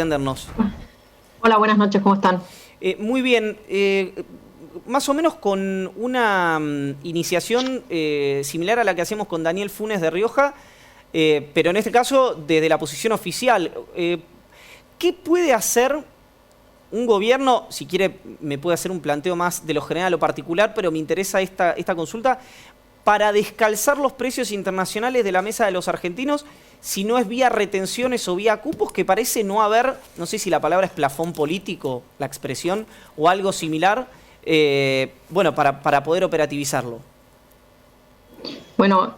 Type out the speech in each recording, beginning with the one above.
atendernos. Hola, buenas noches, ¿cómo están? Muy bien, más o menos con una iniciación similar a la que hacemos con Daniel Funes de Rioja, pero en este caso desde la posición oficial. ¿Qué puede hacer un gobierno? Si quiere me puede hacer un planteo más de lo general a lo particular, pero me interesa esta consulta, para descalzar los precios internacionales de la mesa de los argentinos, si no es vía retenciones o vía cupos, que parece no haber, no sé si la palabra es plafón político, la expresión, o algo similar, bueno, para poder operativizarlo. Bueno,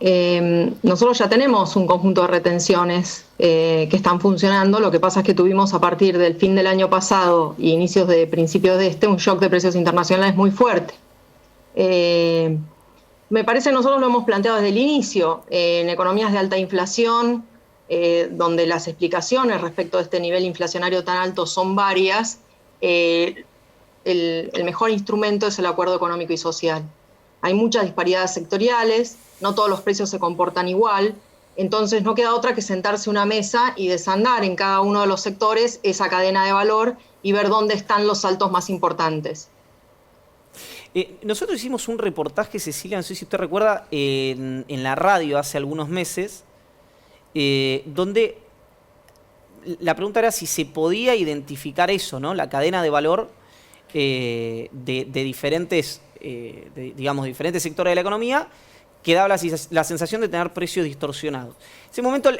nosotros ya tenemos un conjunto de retenciones que están funcionando. Lo que pasa es que tuvimos a partir del fin del año pasado y principios de un shock de precios internacionales muy fuerte. Me parece que nosotros lo hemos planteado desde el inicio, en economías de alta inflación, donde las explicaciones respecto de este nivel inflacionario tan alto son varias. El mejor instrumento es el acuerdo económico y social. Hay muchas disparidades sectoriales, no todos los precios se comportan igual, entonces no queda otra que sentarse a una mesa y desandar en cada uno de los sectores esa cadena de valor y ver dónde están los saltos más importantes. Nosotros hicimos un reportaje, Cecilia, no sé si usted recuerda, en la radio hace algunos meses, donde la pregunta era si se podía identificar eso, ¿no? La cadena de valor de diferentes, digamos, diferentes sectores de la economía, que daba la sensación de tener precios distorsionados. En ese momento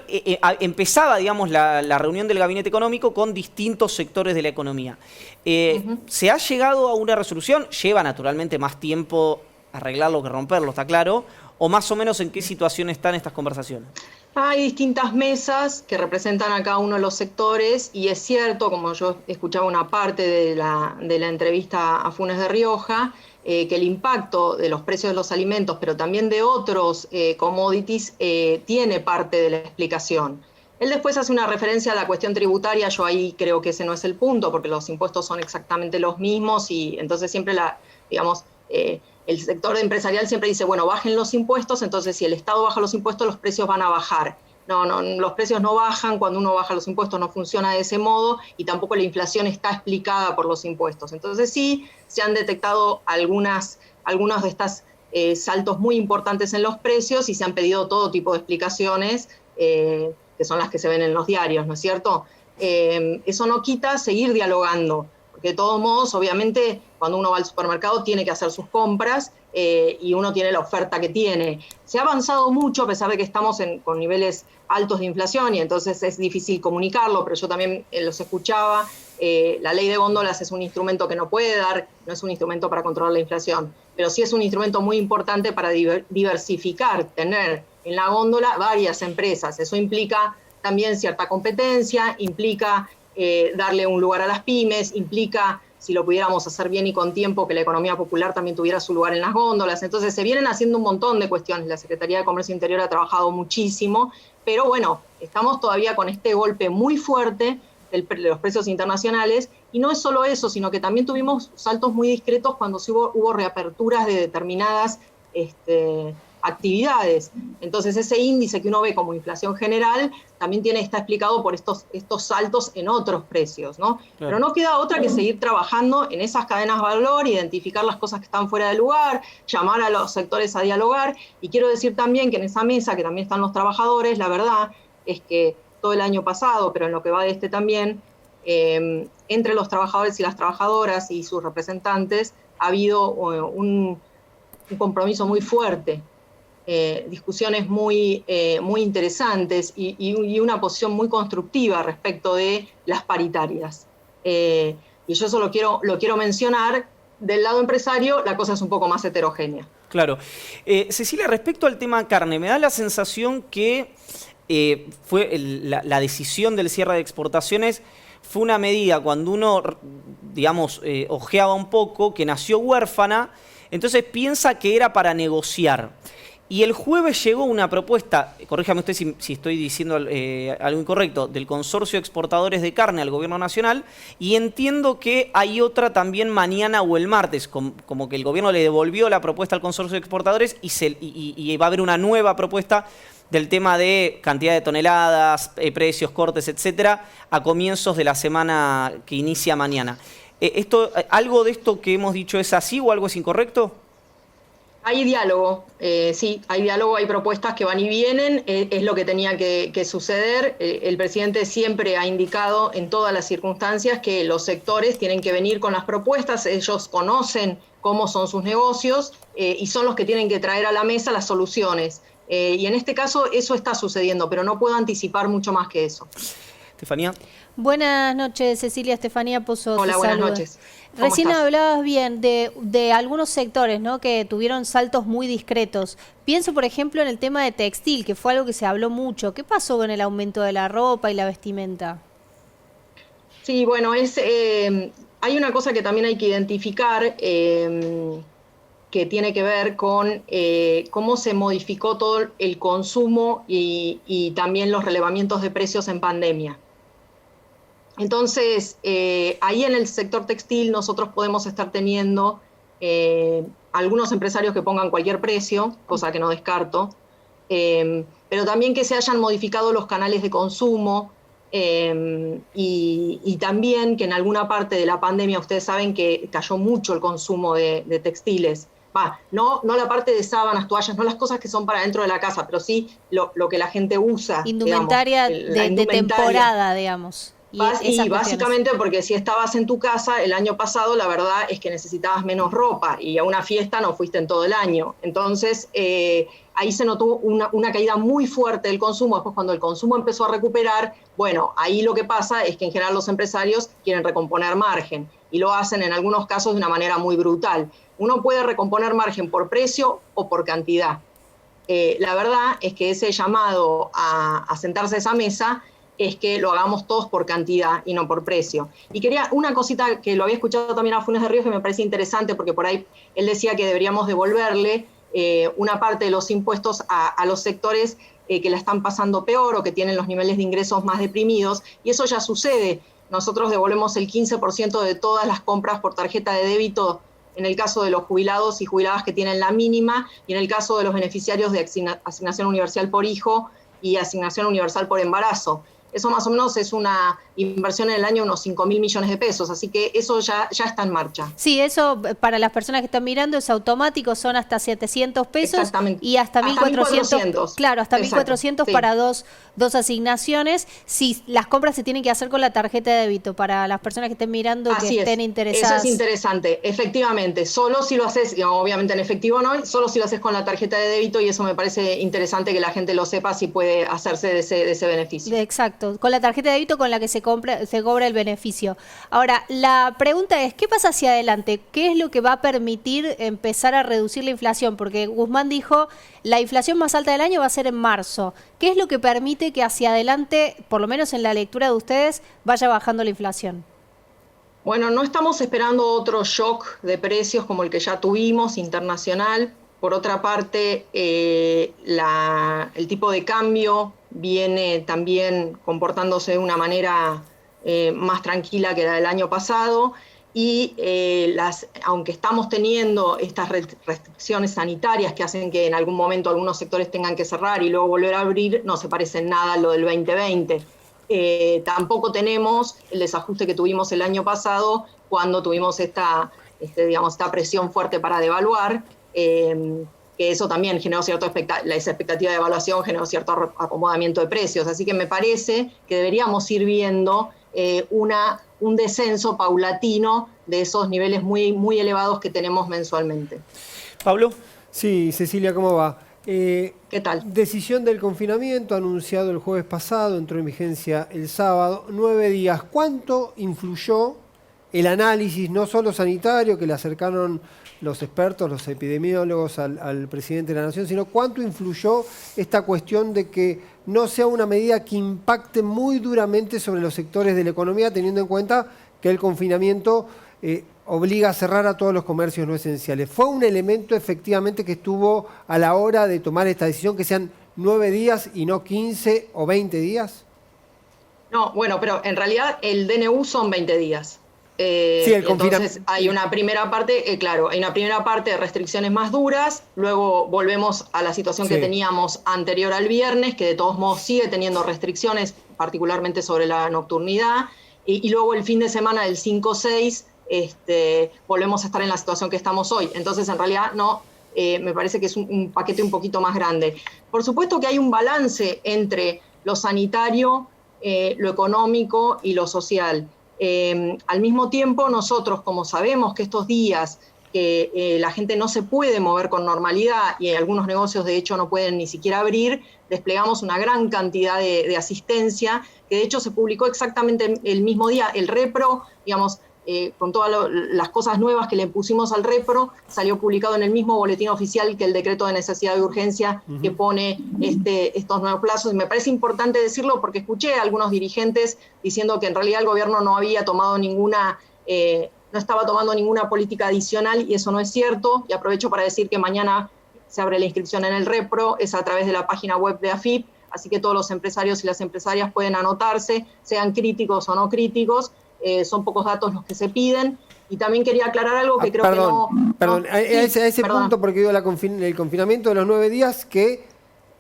empezaba, digamos, la reunión del Gabinete Económico con distintos sectores de la economía. ¿Se ha llegado a una resolución? Lleva naturalmente más tiempo arreglarlo que romperlo, está claro. ¿O más o menos en qué situación están estas conversaciones? Hay distintas mesas que representan a cada uno de los sectores y es cierto, como yo escuchaba una parte de la entrevista a Funes de Rioja, que el impacto de los precios de los alimentos, pero también de otros commodities, tiene parte de la explicación. Él después hace una referencia a la cuestión tributaria, yo ahí creo que ese no es el punto, porque los impuestos son exactamente los mismos y entonces siempre el sector empresarial siempre dice, bueno, bajen los impuestos, entonces si el Estado baja los impuestos, los precios van a bajar. No, los precios no bajan, cuando uno baja los impuestos no funciona de ese modo y tampoco la inflación está explicada por los impuestos. Entonces sí, se han detectado algunos de estos saltos muy importantes en los precios y se han pedido todo tipo de explicaciones, que son las que se ven en los diarios, ¿no es cierto? Eso no quita seguir dialogando. Porque de todos modos, obviamente, cuando uno va al supermercado tiene que hacer sus compras y uno tiene la oferta que tiene. Se ha avanzado mucho, a pesar de que estamos con niveles altos de inflación y entonces es difícil comunicarlo, pero yo también los escuchaba. La ley de góndolas es un instrumento que no puede dar, no es un instrumento para controlar la inflación, pero sí es un instrumento muy importante para diversificar, tener en la góndola varias empresas. Eso implica también cierta competencia, implica darle un lugar a las pymes, implica, si lo pudiéramos hacer bien y con tiempo, que la economía popular también tuviera su lugar en las góndolas. Entonces se vienen haciendo un montón de cuestiones. La Secretaría de Comercio Interior ha trabajado muchísimo, pero bueno, estamos todavía con este golpe muy fuerte de los precios internacionales, y no es solo eso, sino que también tuvimos saltos muy discretos cuando hubo reaperturas de determinadas actividades. Entonces ese índice que uno ve como inflación general también está explicado por estos saltos en otros precios, ¿no? Claro. Pero no queda otra que seguir trabajando en esas cadenas de valor, identificar las cosas que están fuera de lugar, llamar a los sectores a dialogar. Y quiero decir también que en esa mesa, que también están los trabajadores, la verdad es que todo el año pasado, pero en lo que va de también, entre los trabajadores y las trabajadoras y sus representantes ha habido un compromiso muy fuerte. Discusiones muy interesantes y una posición muy constructiva respecto de las paritarias. Y yo eso lo quiero mencionar. Del lado empresario, la cosa es un poco más heterogénea. Claro. Cecilia, respecto al tema carne, me da la sensación que fue la decisión del cierre de exportaciones fue una medida cuando uno, digamos, ojeaba un poco, que nació huérfana, entonces piensa que era para negociar. Y el jueves llegó una propuesta, corríjame usted si estoy diciendo algo incorrecto, del Consorcio de Exportadores de Carne al Gobierno Nacional, y entiendo que hay otra también mañana o el martes, como que el Gobierno le devolvió la propuesta al Consorcio de Exportadores y va a haber una nueva propuesta del tema de cantidad de toneladas, precios, cortes, etcétera, a comienzos de la semana que inicia mañana. ¿Algo de esto que hemos dicho es así o algo es incorrecto? Hay diálogo, sí, hay diálogo, hay propuestas que van y vienen, es lo que tenía que suceder. El presidente siempre ha indicado en todas las circunstancias que los sectores tienen que venir con las propuestas, ellos conocen cómo son sus negocios y son los que tienen que traer a la mesa las soluciones. Y en este caso eso está sucediendo, pero no puedo anticipar mucho más que eso. Estefanía. Buenas noches, Cecilia. Estefanía Pozo. Hola, buenas noches. Recién hablabas bien de algunos sectores, ¿no?, que tuvieron saltos muy discretos. Pienso, por ejemplo, en el tema de textil, que fue algo que se habló mucho. ¿Qué pasó con el aumento de la ropa y la vestimenta? Sí, bueno, hay una cosa que también hay que identificar, que tiene que ver con cómo se modificó todo el consumo y también los relevamientos de precios en pandemia. Entonces, ahí en el sector textil nosotros podemos estar teniendo algunos empresarios que pongan cualquier precio, cosa que no descarto, pero también que se hayan modificado los canales de consumo y también que en alguna parte de la pandemia ustedes saben que cayó mucho el consumo de textiles. No la parte de sábanas, toallas, no las cosas que son para dentro de la casa, pero sí lo que la gente usa. Indumentaria, digamos, de temporada, digamos. Y básicamente porque si estabas en tu casa el año pasado, la verdad es que necesitabas menos ropa y a una fiesta no fuiste en todo el año. Entonces, ahí se notó una caída muy fuerte del consumo. Después, cuando el consumo empezó a recuperar, bueno, ahí lo que pasa es que en general los empresarios quieren recomponer margen y lo hacen en algunos casos de una manera muy brutal. Uno puede recomponer margen por precio o por cantidad. La verdad es que ese llamado a sentarse a esa mesa es que lo hagamos todos por cantidad y no por precio. Y quería una cosita que lo había escuchado también a Funes de Ríos que me parece interesante, porque por ahí él decía que deberíamos devolverle una parte de los impuestos a los sectores que la están pasando peor o que tienen los niveles de ingresos más deprimidos, y eso ya sucede. Nosotros devolvemos el 15% de todas las compras por tarjeta de débito en el caso de los jubilados y jubiladas que tienen la mínima, y en el caso de los beneficiarios de asignación universal por hijo y asignación universal por embarazo. Eso más o menos es una inversión en el año de unos 5.000 millones de pesos, así que eso ya está en marcha. Sí, eso para las personas que están mirando es automático, son hasta 700 pesos. Exactamente. Y hasta 1.400. Claro, hasta 1.400 sí. Para dos asignaciones. Sí, las compras se tienen que hacer con la tarjeta de débito para las personas que estén mirando así que estén interesadas. Eso es interesante, efectivamente, solo si lo haces, obviamente en efectivo no, solo si lo haces con la tarjeta de débito, y eso me parece interesante que la gente lo sepa si puede hacerse de ese beneficio. Exacto. Con la tarjeta de débito con la que se cobra el beneficio. Ahora, la pregunta es, ¿qué pasa hacia adelante? ¿Qué es lo que va a permitir empezar a reducir la inflación? Porque Guzmán dijo, la inflación más alta del año va a ser en marzo. ¿Qué es lo que permite que hacia adelante, por lo menos en la lectura de ustedes, vaya bajando la inflación? Bueno, no estamos esperando otro shock de precios como el que ya tuvimos internacional. Por otra parte, el tipo de cambio viene también comportándose de una manera más tranquila que la del año pasado, y aunque estamos teniendo estas restricciones sanitarias que hacen que en algún momento algunos sectores tengan que cerrar y luego volver a abrir, no se parece en nada a lo del 2020. Tampoco tenemos el desajuste que tuvimos el año pasado cuando tuvimos esta presión fuerte para devaluar, que eso también generó esa expectativa de evaluación, generó cierto acomodamiento de precios. Así que me parece que deberíamos ir viendo un descenso paulatino de esos niveles muy, muy elevados que tenemos mensualmente. Pablo. Sí, Cecilia, ¿cómo va? ¿Qué tal? Decisión del confinamiento anunciado el jueves pasado, entró en vigencia el sábado, 9 días. ¿Cuánto influyó el análisis, no solo sanitario, que le acercaron los expertos, los epidemiólogos al presidente de la Nación, sino cuánto influyó esta cuestión de que no sea una medida que impacte muy duramente sobre los sectores de la economía, teniendo en cuenta que el confinamiento obliga a cerrar a todos los comercios no esenciales? ¿Fue un elemento efectivamente que estuvo a la hora de tomar esta decisión, que sean 9 días y no 15 o 20 días? No, bueno, pero en realidad el DNU son 20 días. Sí, el entonces hay una primera parte, claro, hay una primera parte de restricciones más duras, luego volvemos a la situación que teníamos anterior al viernes, que de todos modos sigue teniendo restricciones, particularmente sobre la nocturnidad, y luego el fin de semana del 5-6 volvemos a estar en la situación que estamos hoy. Entonces, en realidad, no, me parece que es un paquete un poquito más grande. Por supuesto que hay un balance entre lo sanitario, lo económico y lo social. Al mismo tiempo, nosotros, como sabemos que estos días que la gente no se puede mover con normalidad y algunos negocios de hecho no pueden ni siquiera abrir, desplegamos una gran cantidad de asistencia, que de hecho se publicó exactamente el mismo día. El Repro, digamos, con todas las cosas nuevas que le pusimos al Repro, salió publicado en el mismo boletín oficial que el decreto de necesidad de urgencia que pone estos nuevos plazos. Y me parece importante decirlo porque escuché a algunos dirigentes diciendo que en realidad el gobierno no había tomado no estaba tomando ninguna política adicional, y eso no es cierto. Y aprovecho para decir que mañana se abre la inscripción en el Repro, es a través de la página web de AFIP, así que todos los empresarios y las empresarias pueden anotarse, sean críticos o no críticos. Son pocos datos los que se piden. Y también quería aclarar algo que creo que no... Perdón, a ese perdón. punto, porque digo el confinamiento de los 9 días que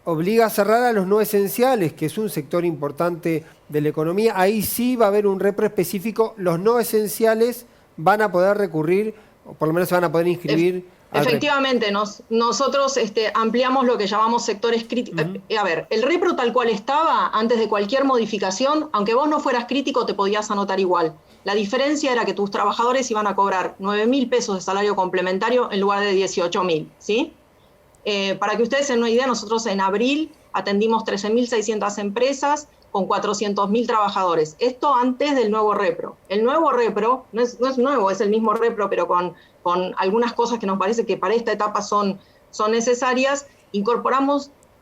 obliga a cerrar a los no esenciales, que es un sector importante de la economía. Ahí sí va a haber un repro específico. Los no esenciales van a poder recurrir, o por lo menos se van a poder inscribir. Efectivamente, nosotros ampliamos lo que llamamos sectores críticos. A ver, el Repro tal cual estaba, antes de cualquier modificación, aunque vos no fueras crítico, te podías anotar igual. La diferencia era que tus trabajadores iban a cobrar 9.000 pesos de salario complementario en lugar de 18.000, ¿sí? Para que ustedes tengan una idea, nosotros en abril atendimos 13.600 empresas con 400.000 trabajadores. Esto antes del nuevo Repro. El nuevo Repro no es nuevo, es el mismo Repro, pero con algunas cosas que nos parece que para esta etapa son necesarias.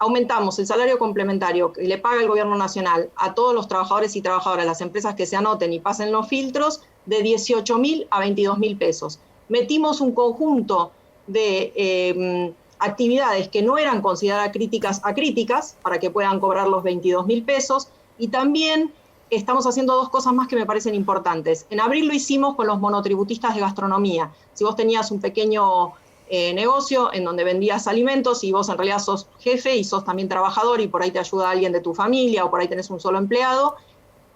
Aumentamos el salario complementario que le paga el gobierno nacional a todos los trabajadores y trabajadoras, las empresas que se anoten y pasen los filtros, de 18.000 a 22.000 pesos. Metimos un conjunto de actividades que no eran consideradas críticas para que puedan cobrar los 22.000 pesos, y también estamos haciendo dos cosas más que me parecen importantes. En abril lo hicimos con los monotributistas de gastronomía. Si vos tenías un pequeño negocio en donde vendías alimentos y vos en realidad sos jefe y sos también trabajador y por ahí te ayuda alguien de tu familia o por ahí tenés un solo empleado,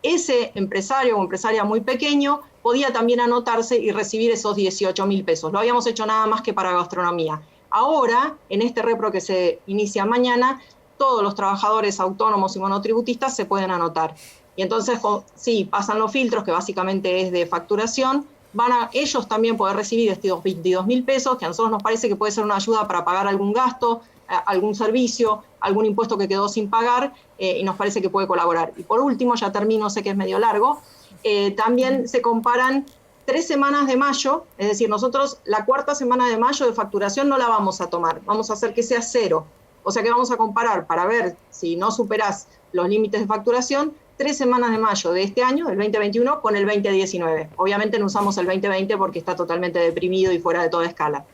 ese empresario o empresaria muy pequeño podía también anotarse y recibir esos 18.000 pesos. Lo habíamos hecho nada más que para gastronomía. Ahora, en este Repro que se inicia mañana, todos los trabajadores autónomos y monotributistas se pueden anotar. Y entonces, sí, pasan los filtros, que básicamente es de facturación, van a ellos también poder recibir estos 22.000 pesos, que a nosotros nos parece que puede ser una ayuda para pagar algún gasto, algún servicio, algún impuesto que quedó sin pagar, y nos parece que puede colaborar. Y por último, ya termino, sé que es medio largo, también se comparan 3 semanas de mayo, es decir, nosotros la cuarta semana de mayo de facturación no la vamos a tomar, vamos a hacer que sea 0. O sea que vamos a comparar para ver si no superás los límites de facturación 3 semanas de mayo de este año, del 2021, con el 2019. Obviamente no usamos el 2020 porque está totalmente deprimido y fuera de toda escala.